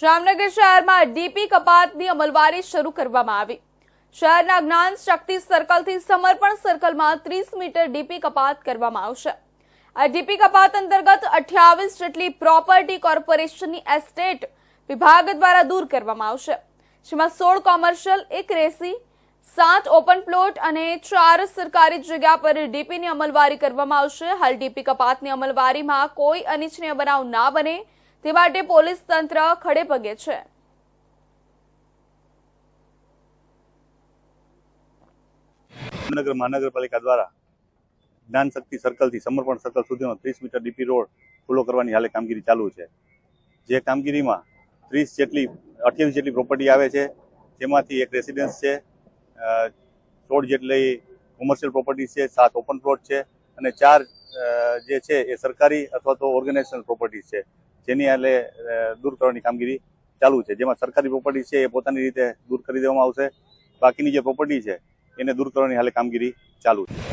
જામનગર શહેરમાં ડીપી કપાતની અમલવારી શરૂ કરવામાં આવી। શહેરના જ્ઞાન શક્તિ સર્કલથી સમર્પણ સર્કલમાં 30 મીટર ડીપી કપાત કરવામાં આવશે। આ ડીપી કપાત અંતર્ગત 28 જેટલી પ્રોપર્ટી કોર્પોરેશનની એસ્ટેટ વિભાગ દ્વારા દૂર કરવામાં આવશે, જેમાં 16 કોમર્શિયલ, 1 રેસી, 7 ઓપન પ્લોટ અને 4 સરકારી જગ્યા પર ડીપીની અમલવારી કરવામાં આવશે। હાલ ડીપી કપાતની અમલવારીમાં કોઈ અનિચ્છનીય બનાવ ના બને તે માટે પોલીસ તંત્ર ખડે પગે છે। જામનગર મહાનગરપાલિકા દ્વારા જ્ઞાન શક્તિ સર્કલથી સમર્પણ સર્કલ સુધીનો 30 મીટર ડીપી રોડ ખુલ્લો કરવાની હાલે કામગીરી ચાલુ છે। જે કામગીરીમાં 28 જેટલી પ્રોપર્ટી આવે છે, જેમાંથી 1 રેસિડેન્સ છે, 16 જેટલી કોમર્શિયલ પ્રોપર્ટી છે, 7 ઓપન પ્લોટ છે અને 4 જે છે એ સરકારી અથવા તો ઓર્ગેનાઇઝેશનલ પ્રોપર્ટી છે, જેની હાલે દૂર કરવાની કામગીરી ચાલુ છે। જેમાં સરકારી પ્રોપર્ટી છે એ પોતાની રીતે દૂર કરી દેવામાં આવશે, બાકીની જે પ્રોપર્ટી છે એને દૂર કરવાની હાલે કામગીરી ચાલુ છે।